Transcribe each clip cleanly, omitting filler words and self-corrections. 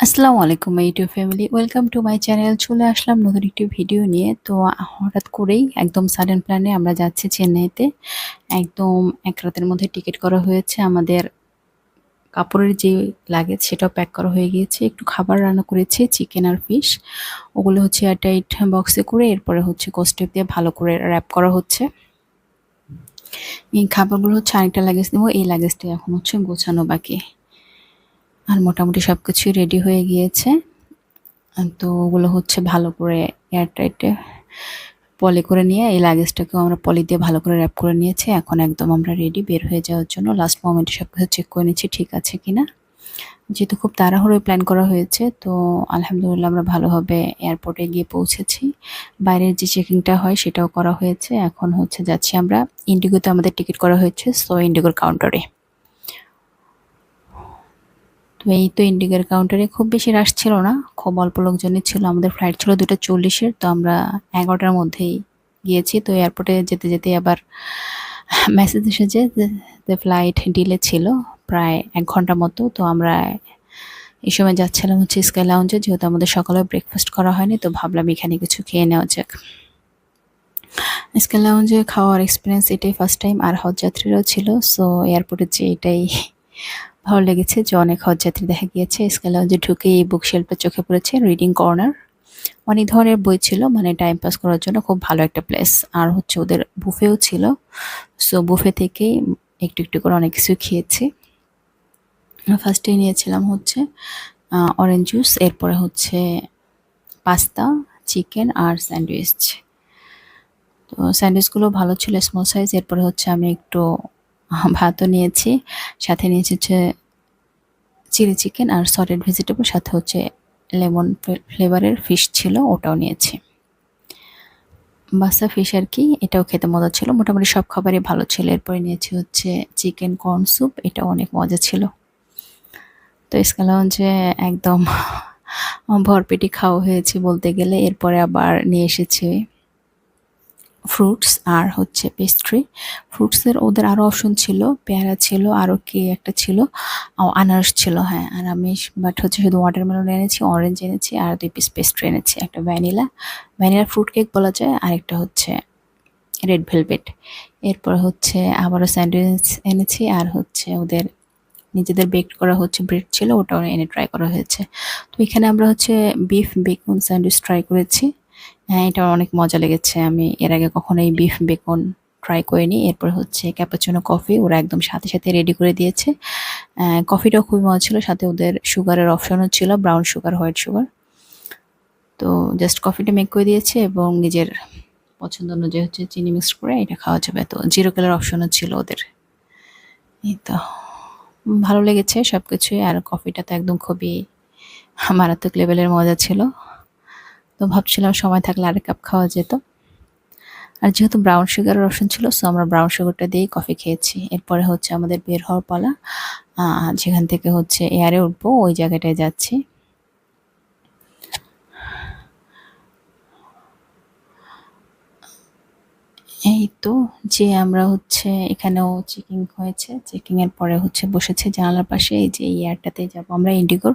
আসসালামু আলাইকুম YouTube family, welcome to my channel. চলে আসলাম নতুন একটি ভিডিও নিয়ে। তো হঠাৎ করেই একদম সাডেন প্ল্যানে আমরা যাচ্ছি চেন্নাইতে। একদম এক রাতের মধ্যে টিকিট করা হয়েছে। আমাদের কাপড়ের যে লাগেজ সেটাও প্যাক করা হয়ে গিয়েছে। একটু খাবার রান্না করেছি, চিকেন আর ফিশ। ওগুলো হচ্ছে এয়ারটাইট বক্সে করে এরপরে হচ্ছে কোস্টেপ দিয়ে ভালো করে র্যাপ করা হচ্ছে। এই খাবারগুলো হচ্ছে আরেকটা লাগেজ নেবো, এই লাগেজটা এখন হচ্ছে গোছানো বাকি। আর মোটামুটি সবকিছুই রেডি হয়ে গিয়েছে। তো ওগুলো হচ্ছে ভালো করে এয়ারটাইটে পলি করে নিয়ে এই লাগেজটাকেও আমরা পলি দিয়ে ভালো করে র্যাপ করে নিয়েছি। এখন একদম আমরা রেডি বের হয়ে যাওয়ার জন্য। লাস্ট মোমেন্টে সবকিছু চেক করে নিচ্ছি ঠিক আছে কিনা। যেহেতু খুব তাড়াহুড়োয় প্ল্যান করা হয়েছে, তো আলহামদুলিল্লাহ আমরা ভালোভাবে এয়ারপোর্টে গিয়ে পৌঁছেছি। বাইরের যে চেকিংটা হয় সেটাও করা হয়েছে। এখন হচ্ছে যাচ্ছি আমরা ইন্ডিগোতে, আমাদের টিকিট করা হয়েছে, সো ইন্ডিগোর কাউন্টারে। তো এই তো ইন্ডিগোর কাউন্টারে খুব বেশি রাশ ছিল না, খুব অল্প লোকজনই ছিল। আমাদের ফ্লাইট ছিল 2:40-এর, তো আমরা 11টার মধ্যেই গিয়েছি। তো এয়ারপোর্টে যেতে যেতে আবার মেসেজ এসেছে যে ফ্লাইট ডিলে ছিল প্রায় 1 ঘন্টা মতো। তো আমরা এই সময় যাচ্ছিলাম হচ্ছে স্কাই লাউঞ্জে, যেহেতু আমাদের সকালে ব্রেকফাস্ট করা হয়নি, তো ভাবলাম এখানে কিছু খেয়ে নেওয়া যাক। স্কাই লাউঞ্জে খাওয়ার এক্সপিরিয়েন্স এটাই ফার্স্ট টাইম, আর হজযাত্রীরাও ছিল। সো এয়ারপোর্টে যে এটাই ভালো লেগেছে যে অনেক হজযাত্রী দেখা গিয়েছে। স্কাই লাউঞ্জে ঢুকে এই বুক শেলফটা চোখে পড়েছে, রিডিং কর্নার। অনেক ধরনের বই ছিল, মানে টাইম পাস করার জন্য খুব ভালো একটা প্লেস। আর হচ্ছে ওদের বুফেও ছিল, সো বুফে থেকেই একটু একটু করে অনেক কিছু খেয়েছি। ফার্স্টে নিয়েছিলাম হচ্ছে অরেঞ্জ জুস, এরপরে হচ্ছে পাস্তা, চিকেন আর স্যান্ডউইচ। তো স্যান্ডউইচগুলো ভালো ছিল, স্মল সাইজ। এরপরে হচ্ছে আমি একটু ভাতও নিয়েছি, সাথে নিয়েছি হচ্ছে চিলি চিকেন আর সটেড ভেজিটেবল, সাথে হচ্ছে লেমন ফ্লেভারের ফিশ ছিল, ওটাও নিয়েছি। বাসা ফিশ আর কি, এটাও খেতে মজা ছিল। মোটামুটি সব খাবারই ভালো ছিল। এরপরে নিয়েছি হচ্ছে চিকেন কর্ন স্যুপ, এটাও অনেক মজা ছিল। তো স্কাই লাউঞ্জে একদম ভরপেটি খাওয়া হয়েছে বলতে গেলে। এরপরে আবার নিয়ে এসেছি ফ্রুটস আর হচ্ছে পেস্ট্রি। ফ্রুটসের ওদের আরও অপশন ছিল, পেয়ারা ছিল, আরও কি একটা ছিল, আনারস ছিল, হ্যাঁ। আর আমি বাট হচ্ছে শুধু ওয়াটারমেলন এনেছি, অরেঞ্জ এনেছি, আর 2 পিস পেস্ট্রি এনেছি। একটা ভ্যানিলা ফ্রুট কেক বলা যায়, আরেকটা হচ্ছে রেড ভেলভেট। এরপর হচ্ছে আবারও স্যান্ডউইচ এনেছি, আর হচ্ছে ওদের নিজেদের বেক করা হচ্ছে ব্রেড ছিল, ওটাও এনে ট্রাই করা হয়েছে। তো এখানে আমরা হচ্ছে বিফ বেকন স্যান্ডউইচ ট্রাই করেছি। হ্যাঁ, এটা অনেক মজা লেগেছে। আমি এর আগে কখনো এই বিফ বেকন ট্রাই করিনি। এরপর হচ্ছে ক্যাপাচিনো কফি, ওরা একদম সাথে সাথে রেডি করে দিয়েছে। কফিটাও খুবই মজা ছিল, সাথে ওদের সুগারের অপশনও ছিল, ব্রাউন সুগার, হোয়াইট সুগার। তো জাস্ট কফিটা মেক করে দিয়েছে এবং নিজের পছন্দ অনুযায়ী হচ্ছে চিনি মিক্স করে এটা খাওয়া যাবে। তো 0 ক্যালোরি অপশনও ছিল ওদের। এই তো ভালো লেগেছে সবকিছুই। আর কফিটা তো একদম খুবই মারাত্মক লেভেলের মজা ছিল। তো ভাবছিলাম সময় থাকলে আরেক কাপ খাওয়া যেত। আর যেহেতু ব্রাউন সুগারের অপশন ছিল, সো আমরা ব্রাউন সুগারটা দিয়েই কফি খেয়েছি। এরপরে হচ্ছে আমাদের বের হওয়ার পালা। যেখান থেকে হচ্ছে এয়ারে উঠবো ওই জায়গাটায় যাচ্ছি। এই তো যে আমরা হচ্ছে এখানেও চেকিং হয়েছে, চেকিং এর পরে হচ্ছে বসেছে জানালার পাশে। এই যে এয়ারটাতে যাব আমরা ইন্ডিগোর,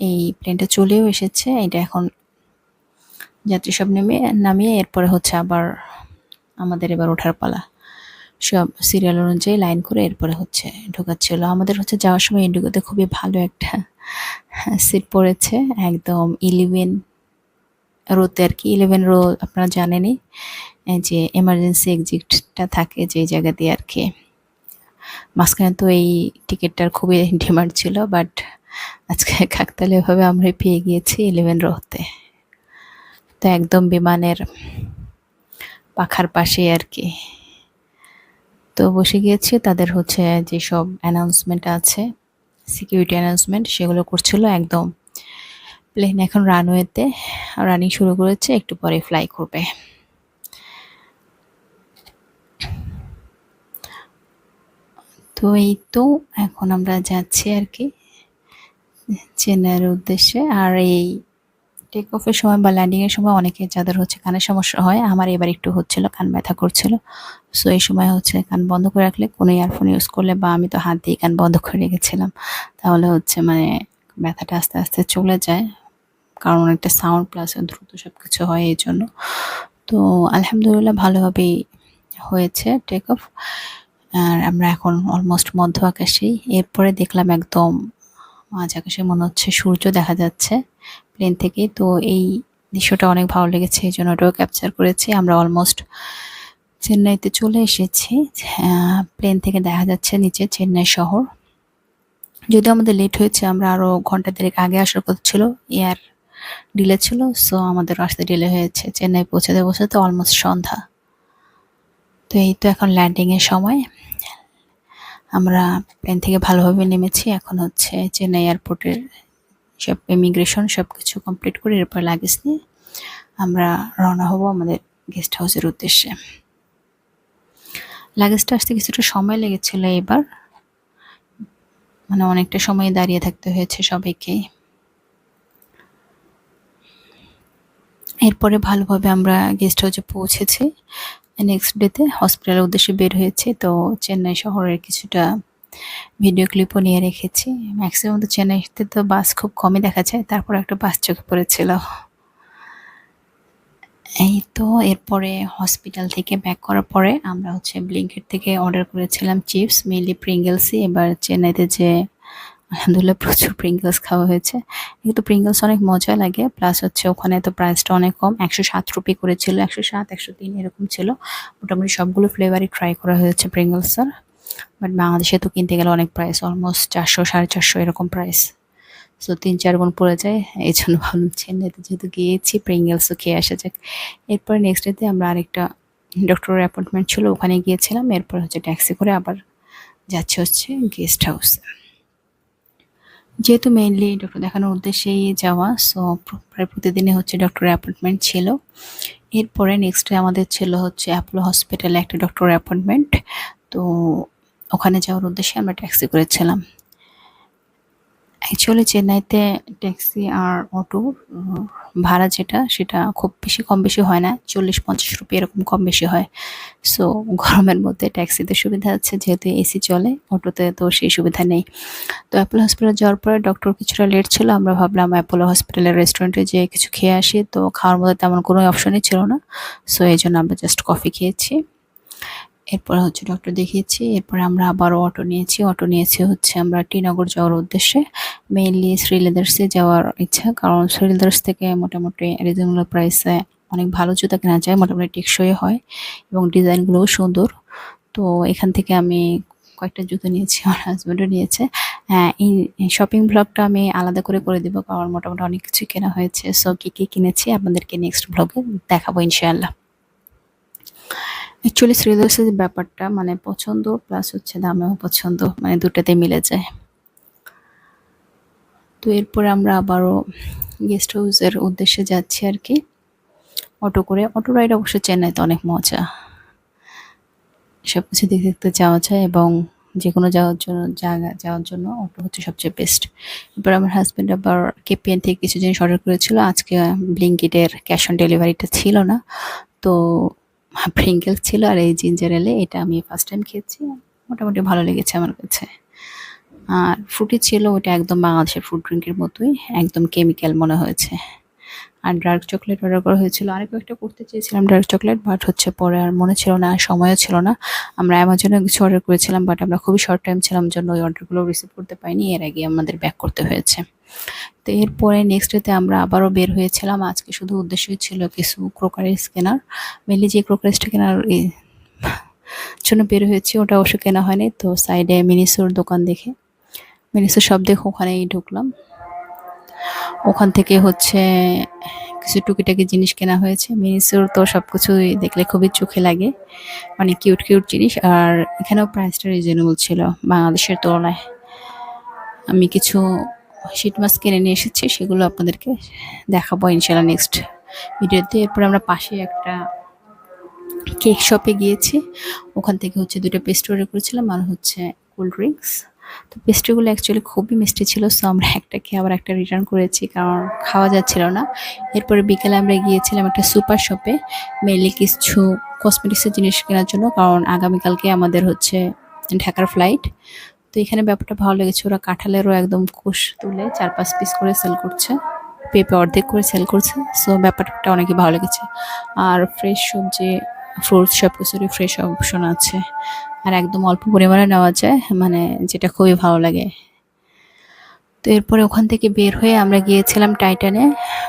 এই প্লেনটা চলেও এসেছে। এটা এখন যাত্রী সব নামিয়ে এরপরে হচ্ছে আবার আমাদের এবার ওঠার পালা। সব সিরিয়াল অনুযায়ী লাইন করে এরপরে হচ্ছে ঢোকাচ্ছিল। আমাদের হচ্ছে যাওয়ার সময় ইন্ডিগোতে খুবই ভালো একটা সিট পড়েছে, একদম 11 রোতে আর কি। 11 রো আপনারা জানেনই, যে এমার্জেন্সি এক্সিটটা থাকে যে জায়গা দিয়ে আর কি। মাঝখানে তো এই টিকিটটার খুবই ডিমান্ড ছিল, বাট আজকে কাকতালীয়ভাবে আমরা পেয়ে গিয়েছি 11 রোতে। তো একদম বিমানের পাখার পাশে আর কি। তো বসে গিয়েছি, তাদের হচ্ছে যেসব অ্যানাউন্সমেন্ট আছে, সিকিউরিটি অ্যানাউন্সমেন্ট, সেগুলো করছিল। একদম প্লেন এখন রানওয়েতে রানিং শুরু করেছে, একটু পরে ফ্লাই করবে। তো এই তো এখন আমরা যাচ্ছি আর কি চেন্নাইয়ের উদ্দেশ্যে। আর এই টেক অফের সময় বা ল্যান্ডিং এর সময় অনেকে যাদের হচ্ছে কানের সমস্যা হয়, আমার এবার একটু হচ্ছিল, কান ব্যথা করছিল। সো এই সময় হচ্ছে কান বন্ধ করে রাখলে, কোনো ইয়ারফোন ইউজ করলে, বা আমি তো হাত দিয়ে কান বন্ধ করে রেখেছিলাম, তাহলে হচ্ছে মানে ব্যথাটা আস্তে আস্তে চলে যায়, কারণ অনেকটা সাউন্ড প্লাস দ্রুত সব কিছু হয় এই জন্য। তো আলহামদুলিল্লাহ ভালোভাবেই হয়েছে টেক অফ। আর আমরা এখন অলমোস্ট মধ্য আকাশেই। এরপরে দেখলাম একদম মাঝ আকাশে মনে হচ্ছে সূর্য দেখা যাচ্ছে প্লেন থেকে। তো এই দৃশ্যটা অনেক ভালো লেগেছে, এই জন্য ওটাও ক্যাপচার করেছি। আমরা অলমোস্ট চেন্নাইতে চলে এসেছি। প্লেন থেকে দেখা যাচ্ছে নিচে চেন্নাই শহর। যদিও আমাদের লেট হয়েছে, আমরা আরও ঘন্টা দেড়েক আগে আসার কথা ছিল, এয়ার ডিলে ছিল, সো আমাদের আসতে ডিলে হয়েছে। চেন্নাই পৌঁছাতে পৌঁছাতে অলমোস্ট সন্ধ্যা। তো এই তো এখন ল্যান্ডিংয়ের সময়। আমরা প্লেন থেকে ভালোভাবে নেমেছি। এখন হচ্ছে চেন্নাই এয়ারপোর্টের সব ইমিগ্রেশন সব কিছু কমপ্লিট করে এরপর লাগেজ নিয়ে আমরা রওনা হব আমাদের গেস্ট হাউসের উদ্দেশ্যে। লাগেজটা আসতে কিছুটা সময় লেগেছিল এবার, মানে অনেকটা সময় দাঁড়িয়ে থাকতে হয়েছে সবাইকেই। এরপরে ভালোভাবে আমরা গেস্ট হাউসে পৌঁছেছি। নেক্সট ডেতে হসপিটালের উদ্দেশ্যে বের হয়েছি। তো চেন্নাই শহরের কিছুটা ভিডিও ক্লিপও নিয়ে রেখেছি। ম্যাক্সিমাম তো চেন্নাইতে তো বাস খুব কমই দেখা যায়, তারপর একটা বাস চোখে পড়েছিল। এই তো এরপরে হসপিটাল থেকে ব্যাক করার পরে আমরা হচ্ছে ব্লিঙ্কিট থেকে অর্ডার করেছিলাম চিপস, মেইনলি প্রিঙ্গলসই। এবার চেন্নাইতে যে আলহামদুলিল্লাহ প্রচুর প্রিঙ্গলস খাওয়া হয়েছে। কিন্তু প্রিঙ্গলস অনেক মজা লাগে, প্লাস হচ্ছে ওখানে তো প্রাইসটা অনেক কম, 107 করে ছিল, 107 103 এরকম ছিল। মোটামুটি সবগুলো ফ্লেভারই ট্রাই করা হয়েছে প্রিঙ্গলসের। বাট বাংলাদেশে তো কিনতে গেলে অনেক প্রাইস, অলমোস্ট 400 450 এরকম প্রাইস। সো 3-4 গুণ পড়ে যায়। এই জন্য ভাবলাম চেন্নাইতে যেহেতু গিয়েছি প্রিঙ্গলসও খেয়ে আসা যাক। এরপরে নেক্সট ডেতে আমরা আরেকটা ডক্টরের অ্যাপয়েন্টমেন্ট ছিল, ওখানে গিয়েছিলাম। এরপর হচ্ছে ট্যাক্সি করে আবার যাচ্ছে হচ্ছে গেস্ট হাউস। যেহেতু মেইনলি ডক্টর দেখানোর উদ্দেশ্যেই যাওয়া, সো প্রায় প্রতিদিনই হচ্ছে ডক্টরের অ্যাপয়েন্টমেন্ট ছিল। এরপরে নেক্সট ডে আমাদের ছিল হচ্ছে অ্যাপোলো হসপিটালে একটা ডক্টরের অ্যাপয়েন্টমেন্ট। তো ওখানে যাওয়ার উদ্দেশ্যে আমরা ট্যাক্সি করেছিলাম। অ্যাকচুয়ালি চেন্নাইতে ট্যাক্সি আর অটো ভাড়া যেটা সেটা খুব বেশি কম বেশি হয় না, 40-50 রুপি এরকম কম বেশি হয়। সো গরমের মধ্যে ট্যাক্সিতে সুবিধা আছে, যেহেতু এসি চলে, অটোতে তো সেই সুবিধা নেই। তো অ্যাপোলো হসপিটাল যাওয়ার পরে ডক্টর কিছুটা লেট ছিল, আমরা ভাবলাম অ্যাপোলো হসপিটালের রেস্টুরেন্টে যেয়ে কিছু খেয়ে আসি। তো খাওয়ার মধ্যে তেমন কোনো অপশনই ছিল না, সো এই জন্য আমরা জাস্ট কফি খেয়েছি। এরপর হচ্ছে ডক্টর দেখিয়েছি। এরপরে আমরা আবারও অটো নিয়েছি হচ্ছে আমরা টিনগর যাওয়ার উদ্দেশ্যে। মেইনলি শ্রীলেদার্সে যাওয়ার ইচ্ছা, কারণ শ্রীলেদার্স থেকে মোটামুটি রিজনেবল প্রাইসে অনেক ভালো জুতা কেনা যায়, মোটামুটি টেকসই হয় এবং ডিজাইনগুলোও সুন্দর। তো এখান থেকে আমি কয়েকটা জুতো নিয়েছি, আমার হাজব্যান্ডও নিয়েছে। হ্যাঁ, এই শপিং ব্লগটা আমি আলাদা করে করে দিব, কারণ মোটামুটি অনেক কিছুই কেনা হয়েছে। সো কী কী কিনেছি আপনাদেরকে নেক্সট ব্লগে দেখাবো ইনশাআল্লাহ। অ্যাকচুয়ালি শ্রীলেদার্সের যে ব্যাপারটা, মানে পছন্দ প্লাস হচ্ছে দামেও পছন্দ, মানে দুটাতেই মিলে যায়। তো এরপরে আমরা আবারও গেস্ট হাউসের উদ্দেশ্যে যাচ্ছি আর কি, অটো করে। অটো রাইড অবশ্য চেন্নাইতে অনেক মজা, সব কিছু দেখতে দেখতে যাওয়া যায় এবং যে কোনো জায়গা যাওয়ার জন্য অটো হচ্ছে সবচেয়ে বেস্ট। এবার আমার হাজব্যান্ড আবার কেপিএন থেকে কিছু জিনিস অর্ডার করেছিল। আজকে ব্লিঙ্কিটের ক্যাশ অন ডেলিভারিটা ছিল না, তো প্রিঙ্গলস ছিল আর এই জিঞ্জার এলে, এটা আমি ফার্স্ট টাইম খেয়েছি, মোটামুটি ভালো লেগেছে আমার কাছে। আর ফ্রুটি ছিল, ওটা একদম বাংলাদেশের ফ্রুট ড্রিঙ্কের মতোই, একদম কেমিক্যাল মনে হয়েছে। আর ডার্ক চকলেট অর্ডার করা হয়েছিল, আরও কয়েকটা করতে চেয়েছিলাম ডার্ক চকলেট, বাট হচ্ছে পরে আর মনে ছিল না, সময়ও ছিল না। আমরা অ্যামাজনে কিছু অর্ডার করেছিলাম, বাট আমরা খুবই শর্ট টাইম ছিলাম জন্য ওই অর্ডারগুলো রিসিভ করতে পারিনি, এর আগে আমাদের ব্যাক করতে হয়েছে। তো এরপরে নেক্সট ডেতে আমরা আবারও বের হয়েছিলাম। আজকে শুধু উদ্দেশ্যই ছিল কিছু ক্রোকারিস কেনার, মেনলি যে ক্রোকারিসটা কেনার জন্য বের হয়েছি ওটা অবশ্য কেনা হয়নি। তো সাইডে মিনিসোর দোকান দেখে, মিনিসোর সব দেখে ওখানেই ঢুকলাম। ওখান থেকে হচ্ছে কিছু টুকিটাকি জিনিস কেনা হয়েছে। মিনিসোর তো সব কিছুই দেখলে খুবই চোখে লাগে, মানে কিউট কিউট জিনিস। আর এখানেও প্রাইসটা রিজনেবল ছিল বাংলাদেশের তুলনায়। আমি কিছু শীট মাছ কিনে নিয়ে এসেছি, সেগুলো আপনাদেরকে দেখাবো ইনশাল্লাহ নেক্সট ভিডিওতে। এরপর আমরা পাশে একটা কেক শপে গিয়েছি, ওখান থেকে হচ্ছে 2টা পেস্ট্রি অর্ডার করেছিলাম আর হচ্ছে কোল্ড ড্রিঙ্কস। তো পেস্ট্রিগুলো অ্যাকচুয়ালি খুবই মিষ্টি ছিল, সো আমরা একটা খেয়ে আবার একটা রিটার্ন করেছি, কারণ খাওয়া যাচ্ছিল না। এরপরে বিকেলে আমরা গিয়েছিলাম একটা সুপার শপে, মেনলি কিছু কসমেটিক্সের জিনিস কেনার জন্য, কারণ আগামীকালকে আমাদের হচ্ছে ঢাকার ফ্লাইট। তো এখানে ব্যাপারটা ভালো লেগেছে, ওরা কাঁঠালেরও একদম কোষ তুলে 4-5 পিস করে সেল করছে, পেঁপে অর্ধেক করে সেল করছে। সো ব্যাপারটা অনেকই ভালো লেগেছে। আর ফ্রেশ সবজি, ফ্রুটস সব কিছুরই ফ্রেশ অপশন আছে। আর একদম অল্প পরিমাণে নেওয়া যায়, মানে যেটা খুবই ভালো লাগে। তো এরপরে ওখান থেকে বের হয়ে আমরা গিয়েছিলাম টাইটানে,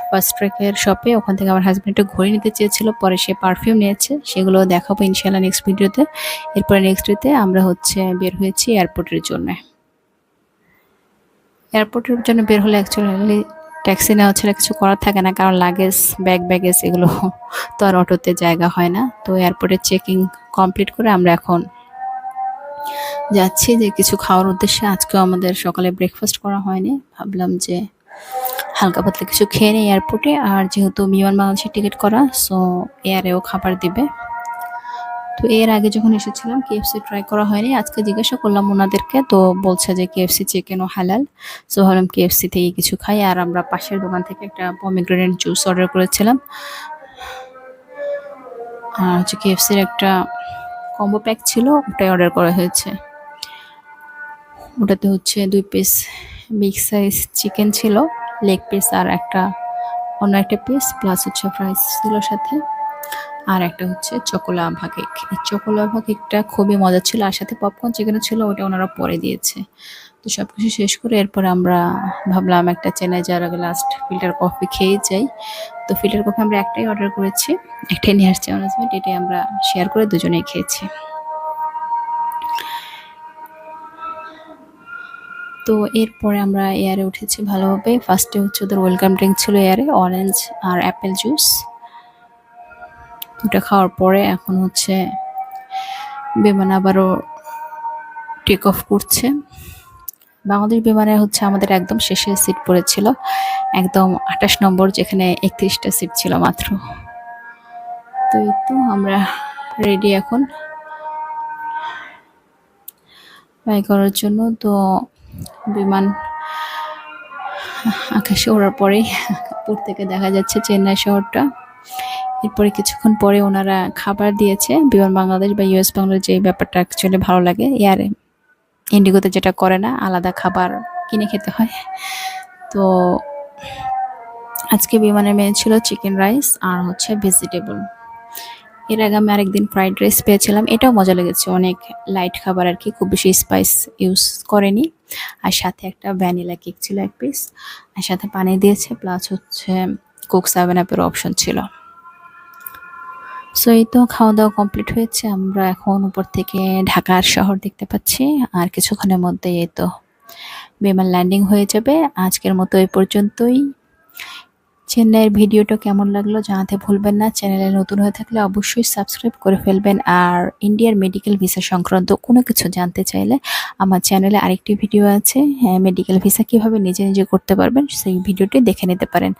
ফার্স্ট ট্র্যাকের শপে। ওখান থেকে আমার হাজব্যান্ড একটা ঘড়ি নিতে চেয়েছিল, পরে সে পারফিউম নিয়েছে, সেগুলো দেখাবো ইনশাল্লাহ নেক্সট ভিডিওতে। এরপরে নেক্সট ডেতে আমরা বের হয়েছি এয়ারপোর্টের জন্য। এয়ারপোর্টের জন্য বের হলে অ্যাকচুয়ালি ট্যাক্সি নেওয়া ছাড়া কিছু করার থাকে না, কারণ লাগেজ, ব্যাগেজ এগুলো তো আর অটোতে জায়গা হয় না। তো এয়ারপোর্টের চেকিং কমপ্লিট করে আমরা এখন যাচ্ছি যে কিছু খাওয়ার উদ্দেশ্যে। আজকেও আমাদের সকালে ব্রেকফাস্ট করা হয়নি, ভাবলাম যে হালকা পাতলা কিছু খেয়ে নেই এয়ারপোর্টে। আর যেহেতু বিমান বাংলাদেশের টিকিট করা, সো এয়ারেও খাবার দিবে। তো এর আগে যখন এসেছিলাম কেএফসি ট্রাই করা হয়নি, আজকে জিজ্ঞাসা করলাম ওনাদেরকে, তো বলছে যে কেএফসি চিকেন ও হালাল। সো ভাবলাম কেএফসি থেকে কিছু খাই। আর আমরা পাশের দোকান থেকে একটা পমিগ্রেনেট জুস অর্ডার করেছিলাম। আর কেএফসির একটা কম্বো প্যাক ছিল, ওটাই অর্ডার করা হয়েছে। ওটাতে 2 পিস বিগ সাইজ চিকেন ছিল, লেগ পিস, আর অন্য একটা পিস, প্লাস ফ্রাইস ছিল সাথে। আর একটা চকোলাভা কেক। এই চকোলাভা কেকটা খুবই মজা ছিল, আর সাথে পপকর্ন চিকেনও ছিল, ওটা ওনারা পরে দিয়েছে। তো সবকিছু শেষ করে এরপরে আমরা ভাবলাম একটা চেন্নাই যাওয়ার আগে লাস্ট ফিল্টার কফি খেয়ে যাই। তো ফিল্টার কফি আমরা একটাই অর্ডার করেছি, একটাই নিয়ে আসছি আমার হাজব্যান্ড, এটাই আমরা শেয়ার করে দুজনেই খেয়েছি। তো এরপরে আমরা এয়ারে উঠেছি ভালোভাবে। ফার্স্টে ওদের ওয়েলকাম ড্রিঙ্ক ছিল এয়ারে, অরেঞ্জ আর অ্যাপেল জুস। ওটা খাওয়ার পরে এখন বিমান আবারও টেক অফ করছে। বাংলাদেশ বিমানে আমাদের একদম শেষে সিট পড়েছিল, একদম 28 নম্বর, যেখানে 31টা সিট ছিল মাত্র। তো এই তো আমরা রেডি এখন ফ্লাই করার জন্য। তো বিমান আকাশে ওড়ার পরেই উপর থেকে দেখা যাচ্ছে চেন্নাই শহরটা। এরপরে কিছুক্ষণ পরে ওনারা খাবার দিয়েছে। বিমান বাংলাদেশ বা ইউএস বাংলাদেশ, যে ব্যাপারটা অ্যাকচুয়ালি ভালো লাগে, এয়ারে ইন্ডিগোতে যেটা করে না, আলাদা খাবার কিনে খেতে হয়। তো আজকে বিমানের মেনু ছিল চিকেন রাইস আর ভেজিটেবল। এর আগে আমি আরেকদিন ফ্রাইড রাইস পেয়েছিলাম, এটাও মজা লেগেছে, অনেক লাইট খাবার আর কি, খুব বেশি স্পাইস ইউজ করেনি। আর সাথে একটা ভ্যানিলা কেক ছিল 1 পিস, আর সাথে পানি দিয়েছে, প্লাস কোক 7 আপের অপশন ছিল। সো এই তো খাওয়া দাওয়া কমপ্লিট হয়েছে। আমরা এখন উপর থেকে ঢাকার শহর দেখতে পাচ্ছি, আর কিছুক্ষণের মধ্যে এই তো বিমান ল্যান্ডিং হয়ে যাবে। আজকের মতো এই পর্যন্তই। চেন্নাইয়ের ভিডিওটা কেমন লাগলো জানাতে ভুলবেন না। চ্যানেলে নতুন হয়ে থাকলে অবশ্যই সাবস্ক্রাইব করে ফেলবেন। আর ইন্ডিয়ার মেডিকেল ভিসা সংক্রান্ত কোনো কিছু জানতে চাইলে আমার চ্যানেলে আরেকটি ভিডিও আছে, মেডিকেল ভিসা কিভাবে নিজে নিজে করতে পারবেন, সেই ভিডিওটি দেখে নিতে পারেন।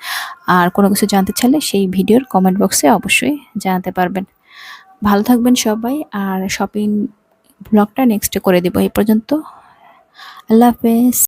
আর কোনো কিছু জানতে চাইলে সেই ভিডিওর কমেন্ট বক্সে অবশ্যই জানাতে পারবেন। ভালো থাকবেন সবাই, আর শপিং ব্লগটা নেক্সটে করে দেব। এই পর্যন্ত, আল্লাহ হাফেজ।